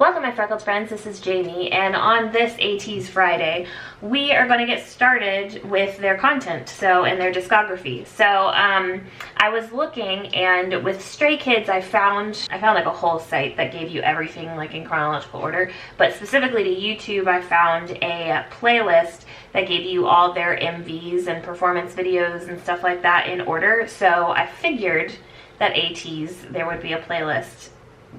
Welcome my freckled friends, this is Jamie, and on this Ateez Friday, we are going to get started with their content, and their discography. So, I was looking, and with Stray Kids, I found like a whole site that gave you everything like in chronological order, but specifically to YouTube, I found a playlist that gave you all their MVs and performance videos and stuff like that in order. So I figured that Ateez, there would be a playlist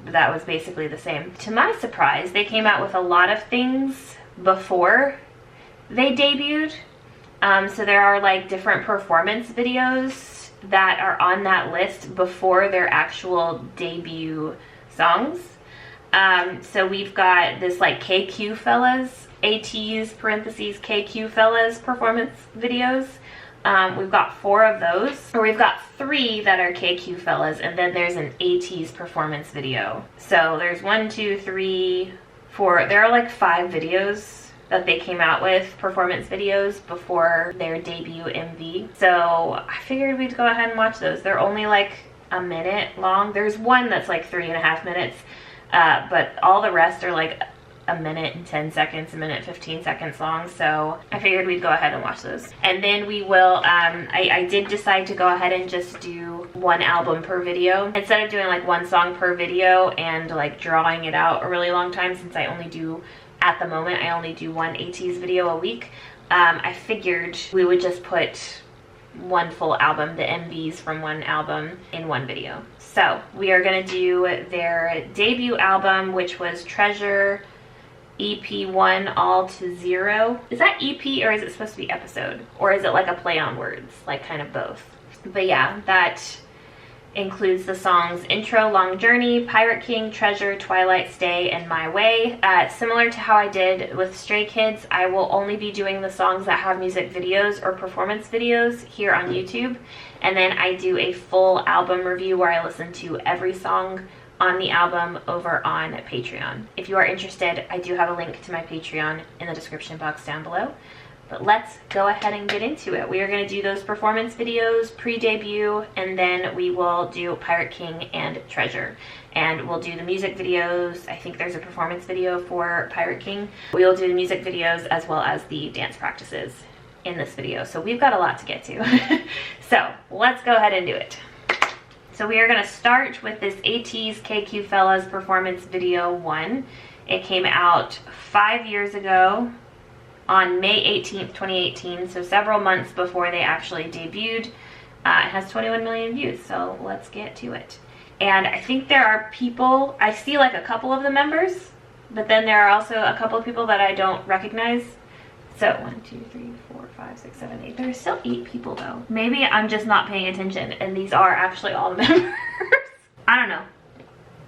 that was basically the same. To my surprise, they came out with a lot of things before they debuted. So there are like different performance videos that are on that list before their actual debut songs. So we've got this like KQ Fellaz, Ateez parentheses KQ Fellaz performance videos. We've got 4 of those, or we've got 3 that are KQ Fellaz, and then there's an Ateez performance video. So there's 1, 2, 3, 4. There are like 5 videos that they came out with, performance videos, before their debut MV. So I figured we'd go ahead and watch those. They're only like a minute long. There's one that's like 3.5 minutes, but all the rest are like a minute and 10 seconds, a minute 15 seconds long. So I figured we'd go ahead and watch those, and then we will I did decide to go ahead and just do 1 album per video instead of doing like 1 song per video and like drawing it out a really long time, since I only do, at the moment, I only do 1 Ateez video a week. I figured we would just put 1 full album, the MVs from 1 album, in 1 video. So we are gonna do their debut album, which was Treasure EP1 All to Zero. Is that EP or is it supposed to be episode? Or is it like a play on words? Like kind of both. But yeah, that includes the songs Intro, Long Journey, Pirate King, Treasure, Twilight Stay, and My Way. Similar to how I did with Stray Kids, I will only be doing the songs that have music videos or performance videos here on YouTube. And then I do a full album review where I listen to every song on the album over on Patreon. If you are interested, I do have a link to my Patreon in the description box down below. But let's go ahead and get into it. We are going to do those performance videos pre-debut, and then we will do Pirate King and Treasure. And we'll do the music videos. I think there's a performance video for Pirate King. We will do the music videos as well as the dance practices in this video. So we've got a lot to get to. So let's go ahead and do it. So we are going to start with this Ateez KQ Fellaz performance video 1. It came out 5 years ago on May 18th, 2018, so several months before they actually debuted. It has 21 million views, so let's get to it. And I think there are people, I see like a couple of the members, but then there are also a couple of people that I don't recognize. So 1, 2, 3, 4, 5, 6, 7, 8. There's still 8 people though. Maybe I'm just not paying attention and these are actually all the members. I don't know.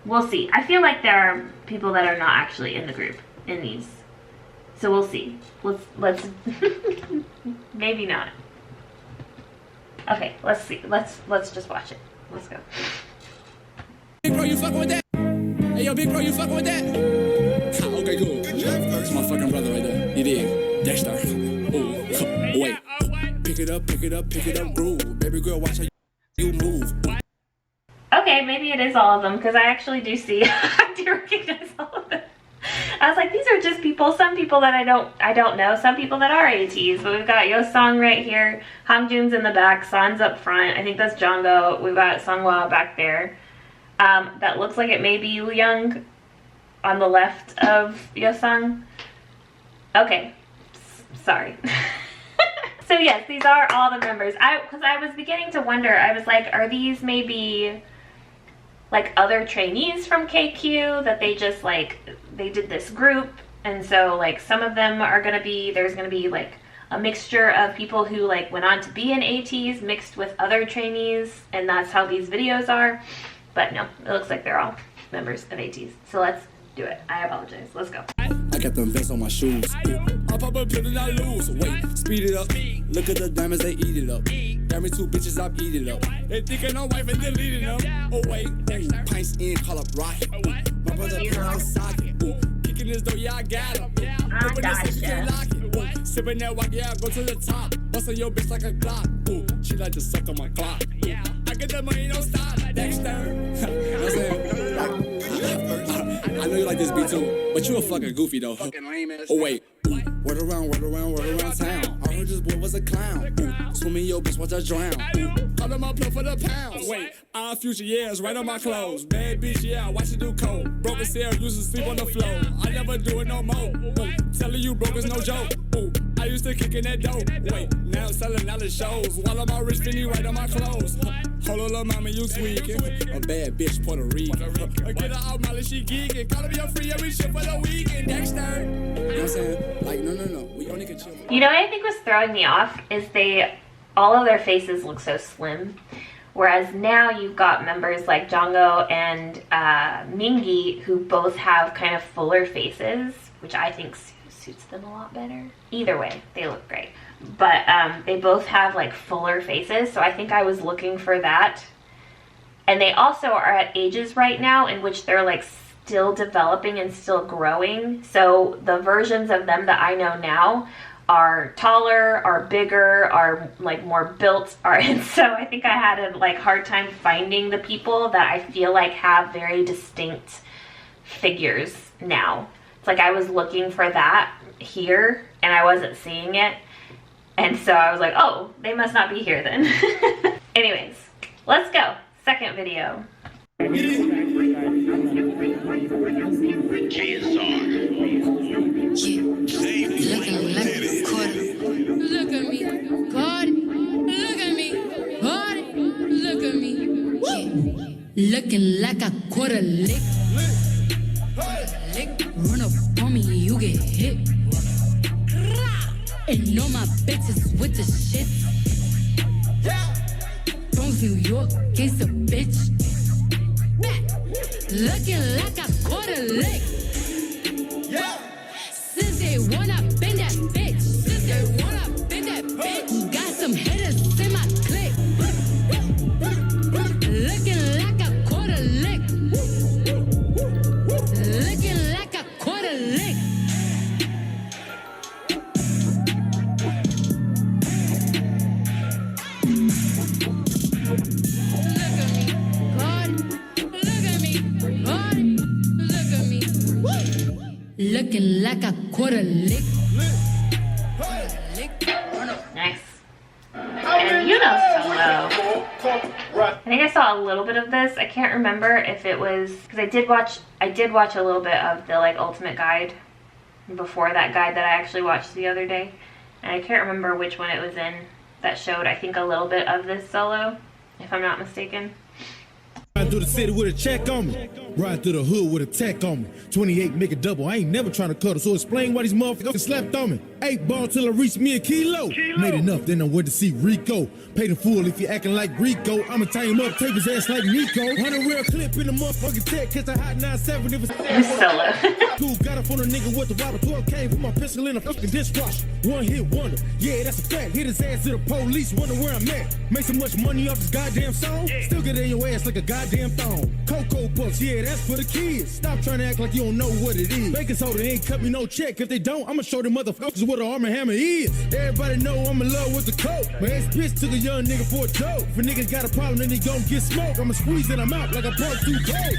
We'll see. I feel like there are people that are not actually in the group in these. So we'll see. Let's maybe not. Okay, let's see. Let's just watch it. Let's go. Big bro, you fucking with that? Hey yo, big bro, you fucking with that? Okay, cool. That's my fucking brother right there. You did. Dexter. Oh, wait. Pick it up, pick it up, pick it up, groove. Baby girl, watch how you move. Okay, maybe it is all of them, because I actually do see, I do recognize all of them. I was like, these are just people, some people that I don't know, some people that are Ateez, but we've got Yosung right here, Hongjoong's in the back, San's up front, I think that's Jongho, we've got Sunghwa back there. That looks like it may be Wooyoung on the left of Yosung. Okay, sorry. So yes, these are all the members. Because I was beginning to wonder, I was like, are these maybe like other trainees from KQ that they just like, they did this group, and so like some of them are gonna be, there's gonna be like a mixture of people who like went on to be in Ateez mixed with other trainees, and that's how these videos are. But no, it looks like they're all members of Ateez. So let's do it. I apologize. Let's go. I got them vests on my shoes. I pop a pill and I lose. Wait, speed it up. Look at the diamonds, they eat it up. Got me 2 bitches, I eat it up. They thinking I'm wife and deleting them. Oh wait, pints in, call up rocket. My brother put on socket. Kicking this door, yeah, I got him. Open this, can't lock it. Sipping that walk, yeah, I go to the top. Bustin' your bitch like a Glock. She like to suck on my clock. I get the money, no stop. Dexter. I know you like this beat too, but you a fucking goofy though. Fucking lame ass. Oh wait, word around town. I heard this boy was a clown. Swimming your bitch, watch her drown. Call him up for the pounds. Wait, our future years right on my clothes. Bad bitch, yeah, watch it do cold. Broken cell, used to sleep on the floor. I never do it no more. Telling you broke is no joke. I used to kick in that dope. Wait, now I'm selling out the shows. While I'm all rich, Finny right on my clothes. Hold on, little mama, you tweaking. A bad bitch, Puerto Rican. Get her out, Molly, she geeking. Call me your free every shit for the weekend. Dexter. You know what I'm saying? Like, no. We only can chill. You know what I think was throwing me off is all of their faces look so slim. Whereas now you've got members like Jongho and Mingi who both have kind of fuller faces, which I think suits them a lot better. Either way, they look great. But they both have like fuller faces, so I think I was looking for that. And they also are at ages right now in which they're like still developing and still growing. So the versions of them that I know now are taller, are bigger, are like more built, and so I think I had a like hard time finding the people that I feel like have very distinct figures now. It's like I was looking for that here and I wasn't seeing it, and so I was like, oh, they must not be here then. Anyways, let's go. Second video. Looking like a quarter. Look at me, got it. Look at me, got it. Look at me, yeah. Looking like a quarter lick. Run up on me, you get hit. And all my bitches with the shit. From New York, it's a bitch. Looking like a quarter lick. Since they wanna bend that bitch. Since they wanna bend that bitch. Got some hitters in my clip. Looking like a quarter lick. Looking like a quarter lick. Look at me, God. Look at me, God. Look at me. Looking like a quarter lick. Nice. And Yunho's solo. I think I saw a little bit of this. I can't remember if it was because I did watch a little bit of the like ultimate guide before that guide that I actually watched the other day, and I can't remember which one it was in that showed I think a little bit of this solo, if I'm not mistaken. Ride through the city with a check on me. Ride through the hood with a tech on me. 28 make a double. I ain't never trying to cut her, so explain why these motherfuckers slept on me. 8 ball till I reach me a kilo. Made enough, then I went to see Rico. Pay the fool if you acting like Rico. I'ma tie him up, tape his ass like Nico. 100 real clip in the motherfucking tech. Catch a hot 9-7 if it's solo. Cool, got it from the nigga with the robber. 12K, put my pistol in a fucking dishwasher. One hit wonder. Yeah, that's a fact. Hit his ass to the police, wonder where I'm at. Make so much money off this goddamn song. Still get in your ass like a goddamn thong. Cocoa Puffs, yeah, that's for the kids. Stop trying to act like you don't know what it is. Baking soda ain't cut me no check. If they don't, I'ma show them motherfuckers what an Arm & Hammer is. Everybody know I'm in love with the coke. My ex-bitch took a young nigga for a joke. If a nigga got a problem, then he gon' get smoked. I'ma squeeze and I'm out like a part 2 coke.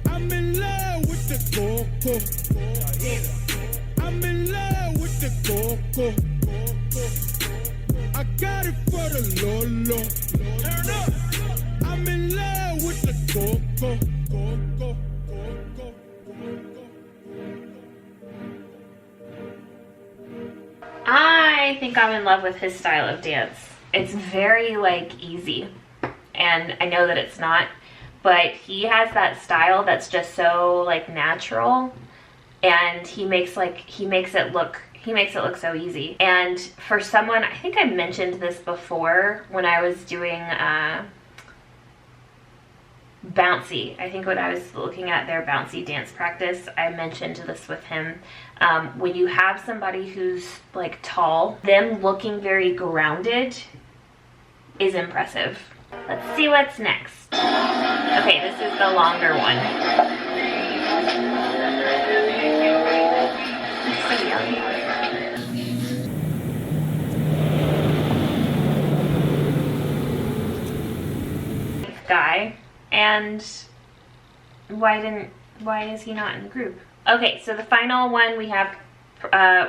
I'm in love with the coco. I'm in love with the coco. I got it for the Lolo. Turn up. I'm in love with the coco. I think I'm in love with his style of dance. It's very like easy, and I know that it's not, but he has that style that's just so like natural, and he makes it look so easy. And for someone, I think I mentioned this before when I was doing Bouncy. I think when I was looking at their Bouncy dance practice, I mentioned this with him. When you have somebody who's like tall, them looking very grounded is impressive. Let's see what's next. Okay, this is the longer one. So young. Guy, and why is he not in the group? Okay, so the final one, we have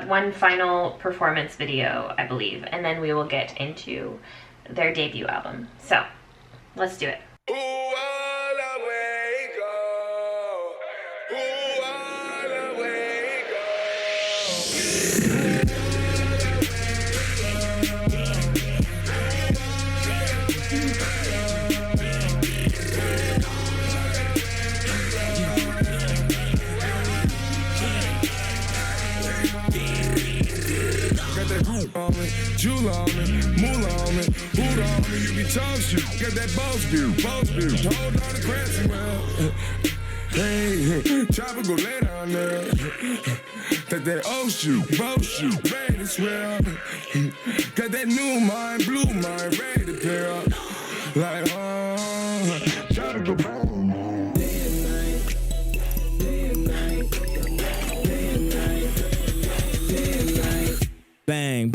one final performance video, I believe, and then we will get into their debut album. So, let's do it. Jewel on me, moolah on me, boot on me, you be talk shit, get that boss view, hold on the crazy man. Hey, chopper go lay down there. That old shoe, boat shoe, ready to swear. Got that new mind, blue mind, ready to pair up. Like, chopper go boom. Day and night, day and night, day and night, day and night. Bang.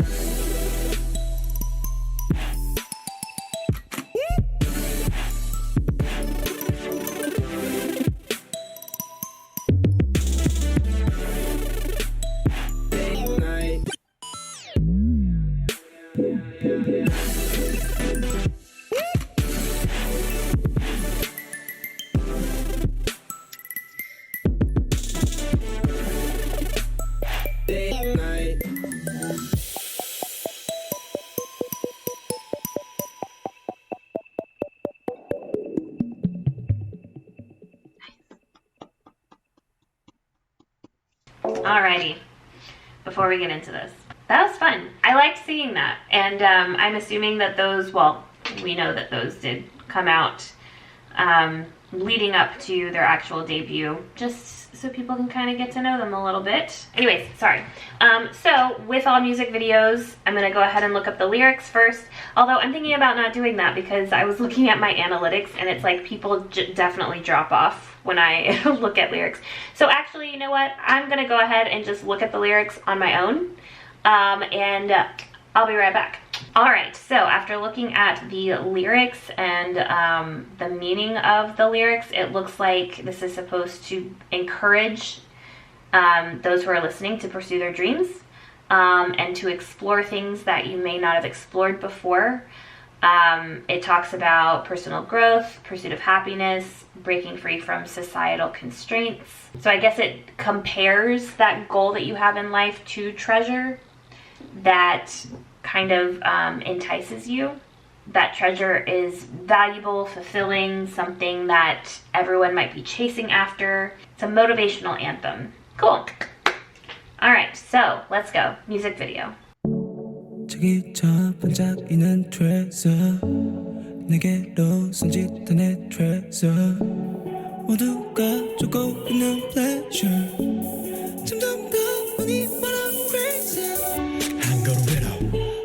Alrighty, before we get into this, that was fun. I liked seeing that, and I'm assuming that those, well, we know that those did come out leading up to their actual debut, just so people can kind of get to know them a little bit. Anyways, sorry. So with all music videos, I'm gonna go ahead and look up the lyrics first, although I'm thinking about not doing that because I was looking at my analytics and it's like people definitely drop off when I look at lyrics. So actually, you know what? I'm gonna go ahead and just look at the lyrics on my own, and I'll be right back. All right, so after looking at the lyrics and the meaning of the lyrics, it looks like this is supposed to encourage those who are listening to pursue their dreams and to explore things that you may not have explored before. It talks about personal growth, pursuit of happiness, breaking free from societal constraints. So I guess it compares that goal that you have in life to treasure that kind of entices you. That treasure is valuable, fulfilling, something that everyone might be chasing after. It's a motivational anthem. Cool. All right, so let's go. Music video. 저기 저 반짝이는 treasure 내게로 손짓하는 treasure 모두가 쫓고 있는 pleasure 점점 더 많이 말아 crazy 한 걸음 위로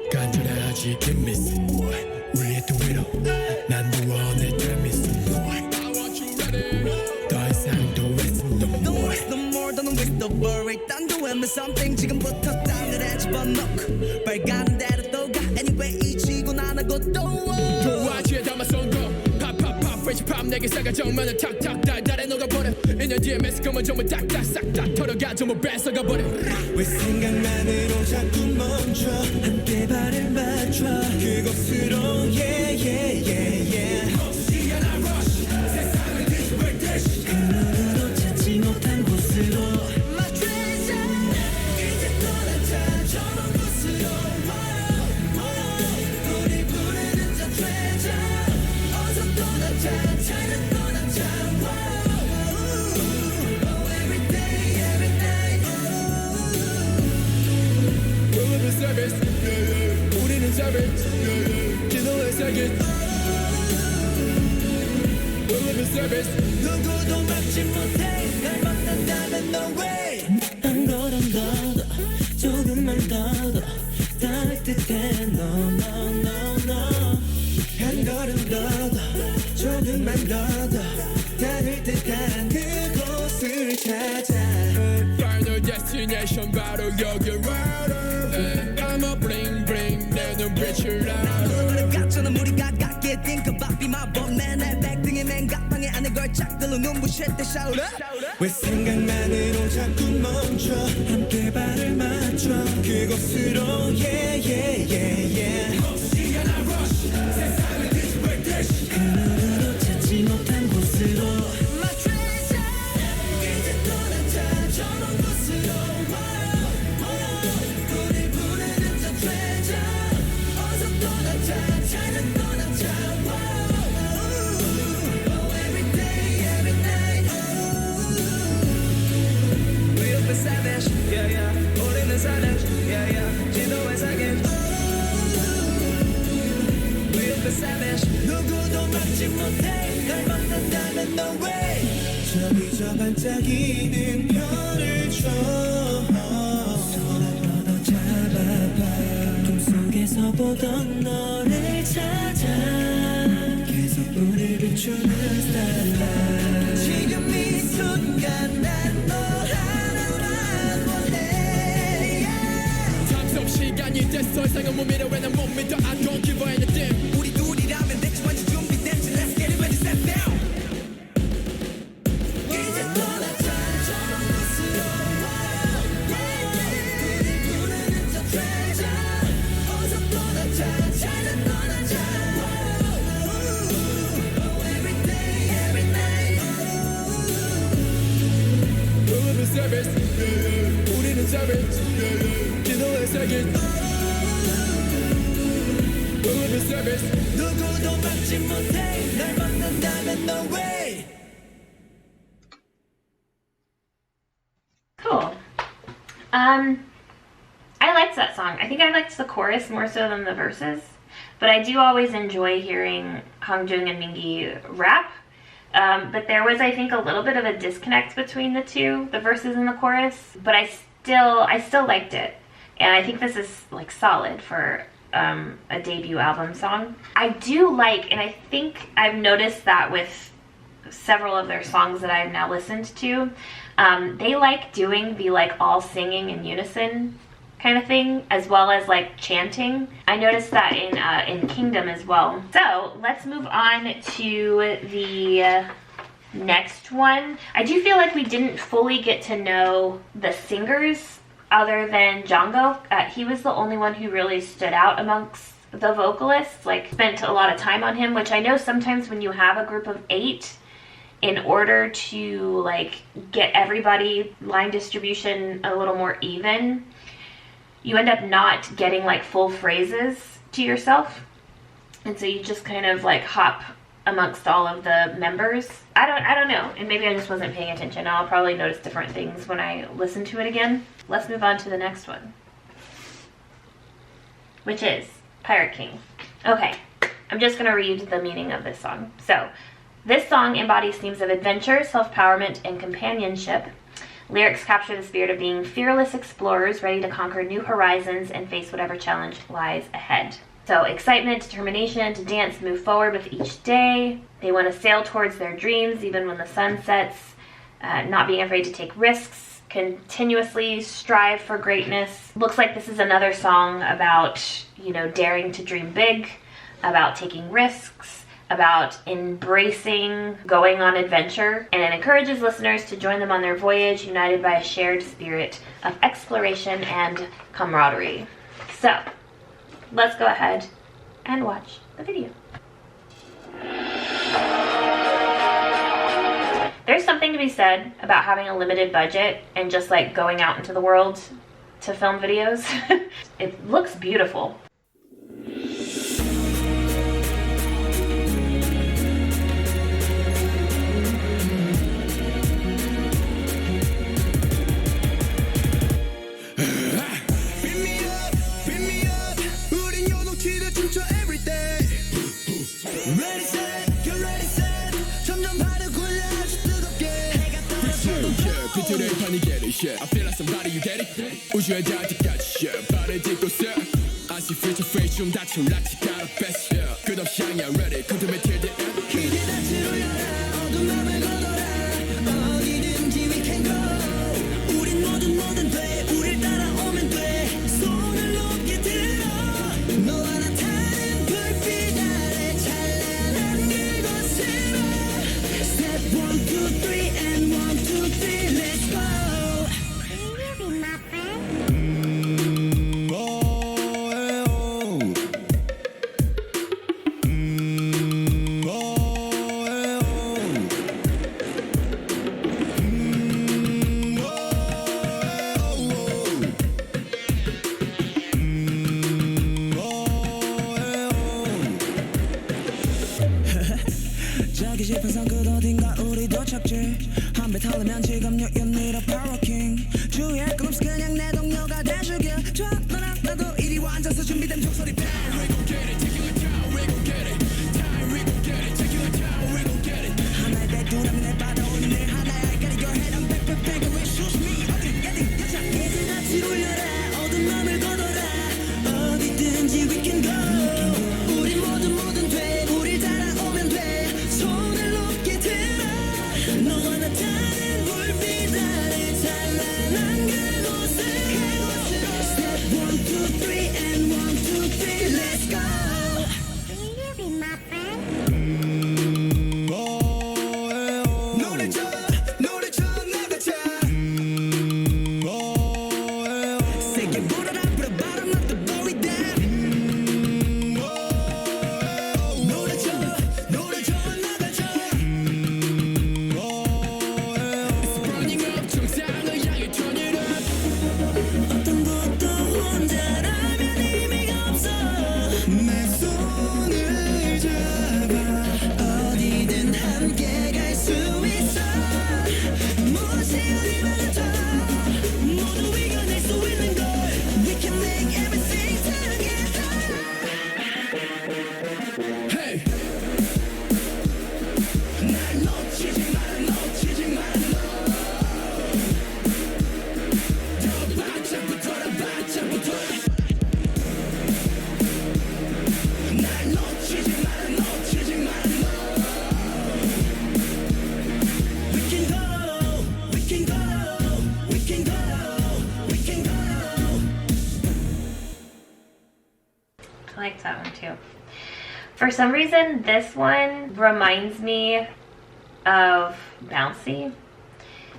간절하지 keep missing 우리의 또 위로 난 원해 tell me some more I want you ready 더 이상 더 있음 no more no more than a waste of worry 딴 도 해면 something 지금부터 땅을 집어넣고 빨간 대로 또 가 anyway 이 지구는 안 하고 또 좋아 지에 담아서 거 팝팝팝 fresh pop 내게 싸가 정면을 탁탁 달달해 녹아버려 1년 뒤에 매스컴은 전부 딱딱 싹다 털어가 전부 뺏어가버려 왜 생각만으로 자꾸 멈춰 함께 발을 맞춰 그곳으로 yeah yeah yeah yeah 시간아 rush 세상을 뒤집을 듯이 그 누구도 찾지 못한 곳으로 우리는 savage 기도의 세계 We'll live in service 누구도 막지 못해 날 만난다면 no way 한 걸음 더 조금만 더 따뜻해 no no no no 한 걸음 더 조금만 더 따뜻한 그곳을 찾아 Final destination 바로 여기 I'm a bling bling 내 눈빛을 알아 너를 갖춰놓은 우리가 갖게 think about be my boy 맨날 백등의 맨 가방에 안에 걸쳐 짝들로 눈부실 때 shout up 왜 생각만으로 자꾸 멈춰 함께 발을 맞춰 그곳으로 yeah yeah yeah yeah 시간 I rush 세상을 뒤집을 듯이 그 누구도 찾지 못한 곳으로 My treasure 이제 떠나자 저 먼 곳으로 우리 부르는 저 treasure 어서 떠나자 찾아 떠나자 every day every night We'll be savage yeah yeah 우리는 savage yeah yeah 지도에 사긴 We'll be savage 누구도 막지 못해 날 막는다면 no way 저기 저 반짝이는 별을 줘 손을 뻗어 잡아봐 꿈 속에서 보던 너를 찾아 계속 우릴 비추는 starlight 지금 이 순간 난 너 하나만 원해 Time's up 시간이 됐어 이상은 못 믿어 왜 난 못 믿어 I don't give a anything 우리 둘이라면 대체 완전 준비됐지 Let's get it ready set down 이제 떠나자 저 먼 곳으로 우리 부르는 저 treasure 어서 떠나자 찾아 떠나자 every day every night 우리는 savage 우리는 savage 지도에 새긴 우리는 savage 누구도 막지 못해 날 막는다면 no way Cool. I liked that song. I think I liked the chorus more so than the verses, but I do always enjoy hearing Hangjung and Mingi rap. But there was, I think, a little bit of a disconnect between the two, the verses and the chorus. But I still liked it, and I think this is like solid for a debut album song. I do like, and I think I've noticed that with several of their songs that I've now listened to, they like doing the like all singing in unison kind of thing, as well as like chanting. I noticed that in Kingdom as well. So let's move on to the next one. I do feel like we didn't fully get to know the singers other than Jungkook. He was the only one who really stood out amongst the vocalists, like spent a lot of time on him, which I know sometimes when you have a group of 8, in order to like get everybody line distribution a little more even, you end up not getting like full phrases to yourself, and so you just kind of like hop amongst all of the members. I don't know, and maybe I just wasn't paying attention. I'll probably notice different things when I listen to it again. Let's move on to the next one, which is Pirate King. Okay, I'm just gonna read the meaning of this song. So this song embodies themes of adventure, self-empowerment, and companionship. Lyrics capture the spirit of being fearless explorers ready to conquer new horizons and face whatever challenge lies ahead. So excitement, determination to dance, move forward with each day. They want to sail towards their dreams even when the sun sets, not being afraid to take risks, continuously strive for greatness. Looks like this is another song about, you know, daring to dream big, about taking risks, about embracing going on adventure, and it encourages listeners to join them on their voyage, united by a shared spirit of exploration and camaraderie. So, let's go ahead and watch the video. There's something to be said about having a limited budget and just like going out into the world to film videos. It looks beautiful. I feel like somebody you get it 우주의 자리까지 발을 딛고 서 I see future free 좀 다쳐 락지 가라 best 끝없이 향해 ready continue till the end 길이 낯으로 열어 어두운 맘을 걷어라 어디든지 we can go 우린 뭐든 돼 우릴 따라오면 돼 손을 높게 들어 너와 나 타는 불빛 아래 찬란한 그곳으로 Step 1 걸으면 지금 연일어 Power King 주위에 클럽스 그냥 내 동료가 돼주길 좋아 너랑 나도 이리 와 앉아서 준비된 종소리 배 We gon' get it, take you a time, we gon' get it time, we gon' get it, take you a time, we gon' get it 하나의 배두라면 내 받아오는 내 하나의 I gotta your head, I'm back, back, back, and we shoot me 어디, 야딩, 여자 이제 같이 울려라 어두운 맘을 걷어라 어디든지 we can go 우리 뭐든 돼 우릴 따라오면 돼 손을 높게 들어 너와 나 타는 불빛 아래 찬란한 그곳을 Step 1, 2, 3 and 1, 2, 3 let's go 노래 쳐 내가 차 세게 불어라 put a bottom of the glory down 노래 쳐 내가 차 It's burning up 정상을 향해 turn it up 어떤 것도 혼자라면 의미가 없어 내 손을 잡아 어디든 함께 갈 수 있어 무엇이 어디만 다 모두 이겨낼 수 있는 걸 We can make everything together Hey 날 놓치지 마라 더 바짝붙어라 날 놓치지 마라 We can go we can go we can go we can go I like that one too. For some reason, this one reminds me of Bouncy.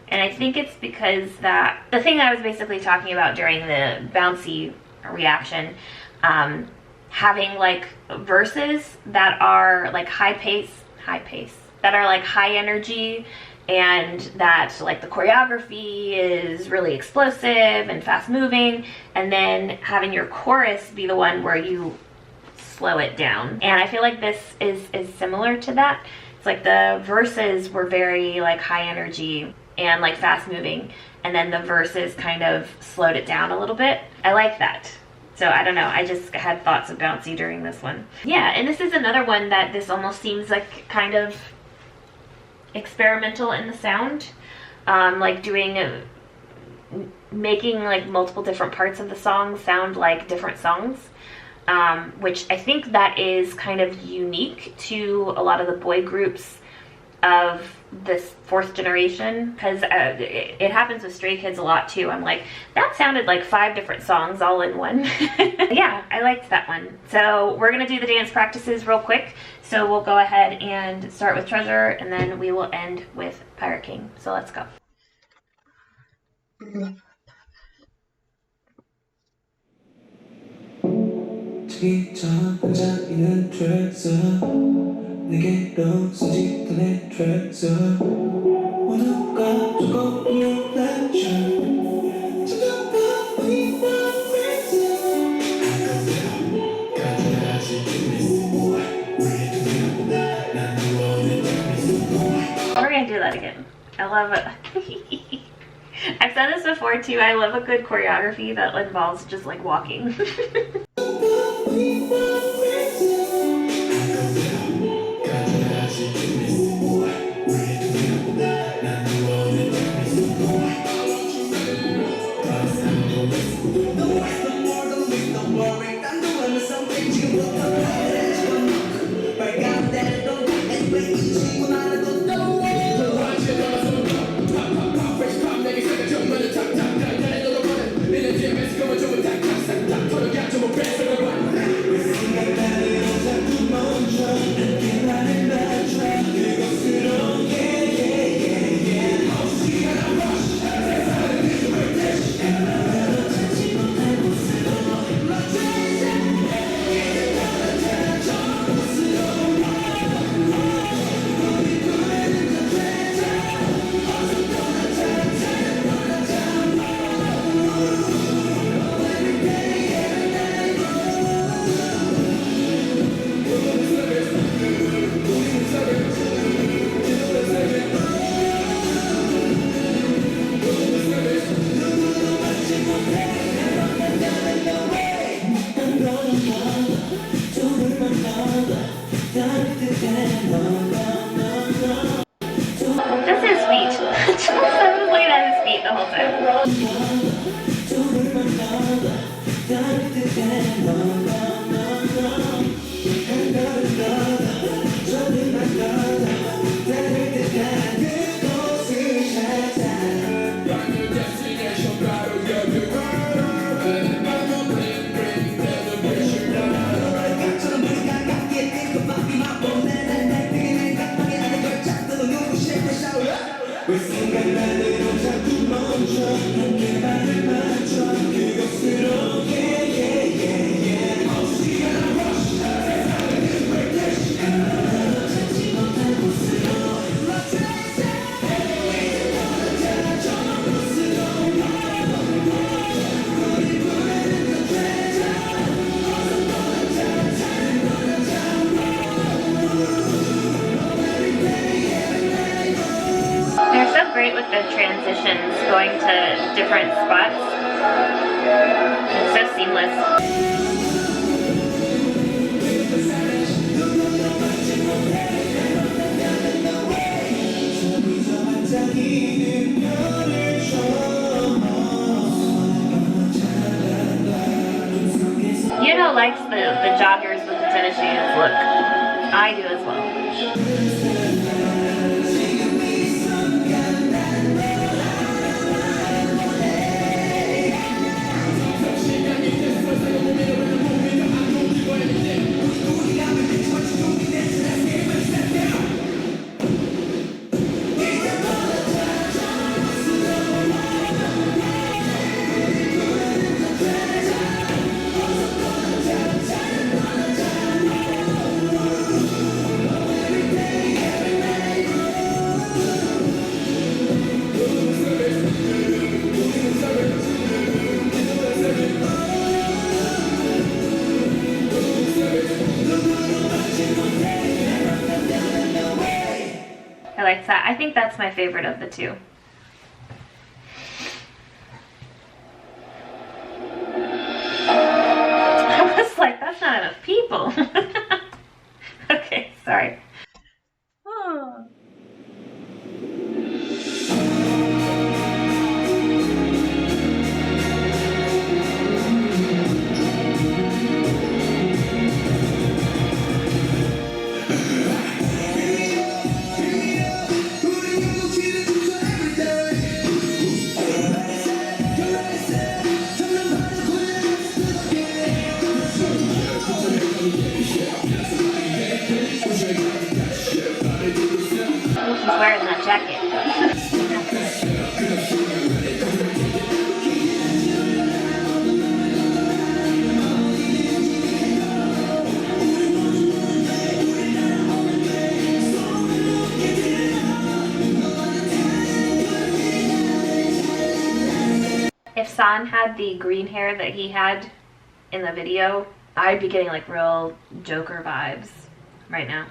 And I think it's because that the thing I was basically talking about during the Bouncy reaction, having like verses that are like high pace, that are like high energy, and that like the choreography is really explosive and fast moving, and then having your chorus be the one where you slow it down. And I feel like this is similar to that. It's like the verses were very like high energy and like fast moving, and then the verses kind of slowed it down a little bit. I like that. So I don't know, I just had thoughts of Bouncy during this one. Yeah, and this is another one that this almost seems like kind of experimental in the sound. Like making like multiple different parts of the song sound like different songs. Which I think that is kind of unique to a lot of the boy groups of this fourth generation, because it happens with Stray Kids a lot too. I'm like, that sounded like 5 different songs all in one. Yeah, I liked that one. So we're gonna do the dance practices real quick. So we'll go ahead and start with Treasure, and then we will end with Pirate King. So let's go. 지기처럼 반짝이는 트레서 내게로 손짓하는 트레서 모두가 주고 있는 플래셔 찾아봐 we want reason We're gonna do that again. I love it. I've said this before too, I love a good choreography that involves just like walking. Come on, whole time. They're so great with the transitions going to different spots. It's so seamless. Yunho likes the joggers with the tennis shoes look. I do as well. I like that. I think that's my favorite of the two. I was like, that's not enough people. Okay, sorry. Oh. He's wearing that jacket. If San had the green hair that he had in the video, I'd be getting like real Joker vibes right now.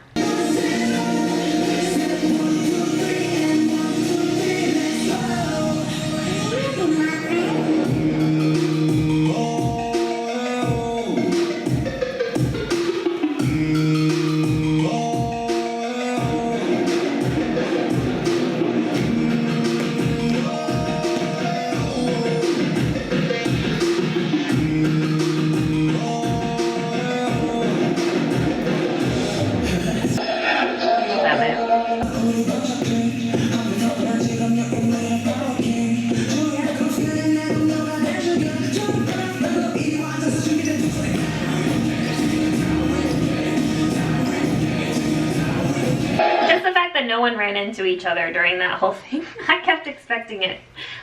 No one ran into each other during that whole thing. I kept expecting it.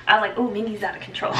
I was like, oh, Mingy's out of control.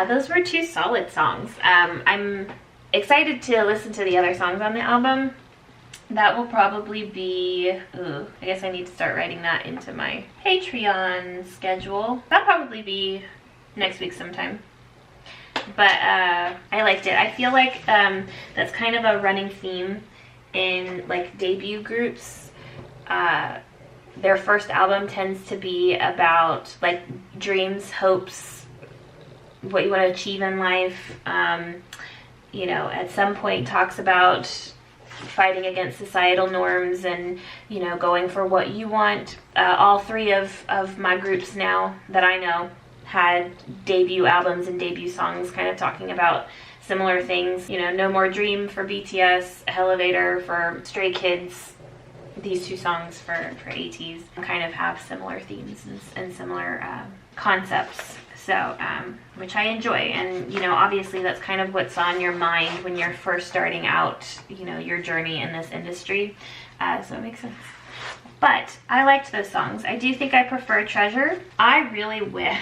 those were 2 solid songs. I'm excited to listen to the other songs on the album. That will probably be, I guess I need to start writing that into my Patreon schedule. That'll probably be next week sometime. But I liked it. I feel like that's kind of a running theme in like debut groups. Their first album tends to be about like dreams, hopes, what you want to achieve in life. You know, at some point talks about fighting against societal norms and, you know, going for what you want. All 3 of my groups now that I know had debut albums and debut songs kind of talking about similar things. You know, No More Dream for BTS, Elevator for Stray Kids. These 2 songs for Ateez kind of have similar themes and similar concepts. So, which I enjoy, and you know, obviously that's kind of what's on your mind when you're first starting out, you know, your journey in this industry, so it makes sense. But I liked those songs. I do think I prefer Treasure. I really wish,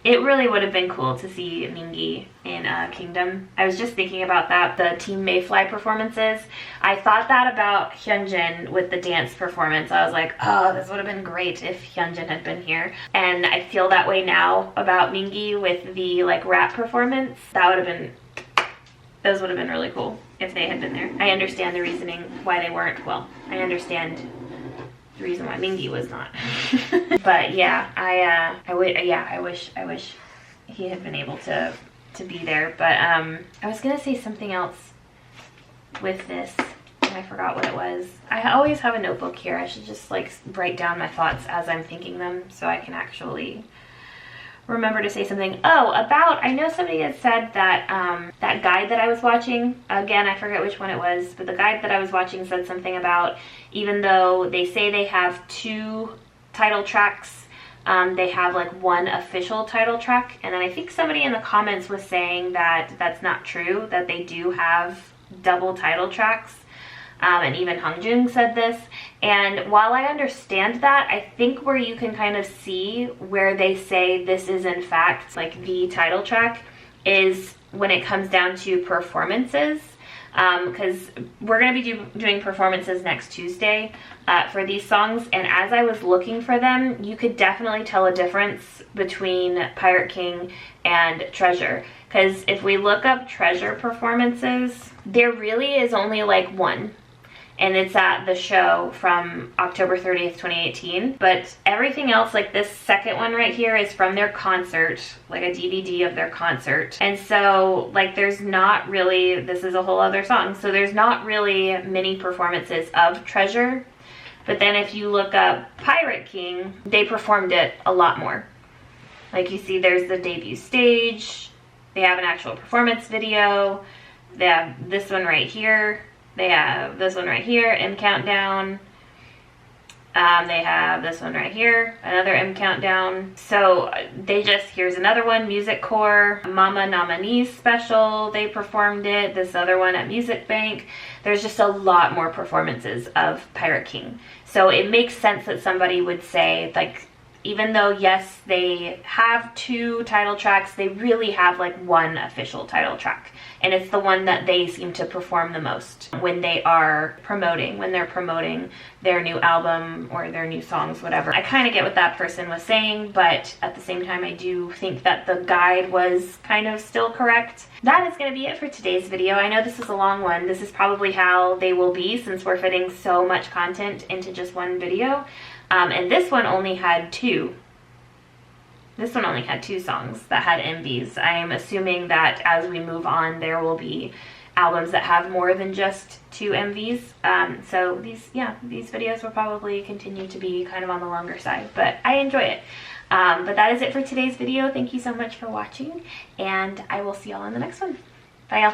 it really would have been cool to see Mingi in Kingdom. I was just thinking about that, the Team Mayfly performances. I thought that about Hyunjin with the dance performance. I was like, oh, this would have been great if Hyunjin had been here. And I feel that way now about Mingi with the like rap performance. That would have been, those would have been really cool if they had been there. I understand the reasoning why they weren't. Well, I understand the reason why Mingi was not. But yeah, I wish he had been able to be there. But I was gonna say something else with this and I forgot what it was. I always have a notebook here. I should just like write down my thoughts as I'm thinking them so I can actually remember to say something. Oh, about, I know somebody had said that that guide that I was watching, again, I forget which one it was, but the guide that I was watching said something about, even though they say they have 2 title tracks, they have like 1 official title track. And then I think somebody in the comments was saying that that's not true, that they do have double title tracks. And even Hongjoong said this. And while I understand that, I think where you can kind of see where they say this is in fact like the title track is when it comes down to performances. Because we're going to be doing performances next Tuesday for these songs. And as I was looking for them, you could definitely tell a difference between Pirate King and Treasure. Because if we look up Treasure performances, there really is only like 1. And it's at the show from October 30th, 2018. But everything else, like this second one right here, is from their concert, like a DVD of their concert. And so, like, there's not really, this is a whole other song, so there's not really many performances of Treasure. But then if you look up Pirate King, they performed it a lot more. Like you see, there's the debut stage, they have an actual performance video, they have this one right here. They have this one right here, M Countdown. They have this one right here, another M Countdown. So they just, here's another one, Music Core, Mama Nominees special, they performed it. This other one at Music Bank. There's just a lot more performances of Pirate King. So it makes sense that somebody would say, like, even though, yes, they have 2 title tracks, they really have like 1 official title track. And it's the one that they seem to perform the most when they are promoting, when they're promoting their new album or their new songs, whatever. I kind of get what that person was saying, but at the same time, I do think that the guide was kind of still correct. That is going to be it for today's video. I know this is a long one. This is probably how they will be since we're fitting so much content into just one video. And this one only had 2. This one only had 2 songs that had MVs. I am assuming that as we move on, there will be albums that have more than just 2 MVs. So these videos will probably continue to be kind of on the longer side, but I enjoy it. But that is it for today's video. Thank you so much for watching, and I will see y'all in the next one.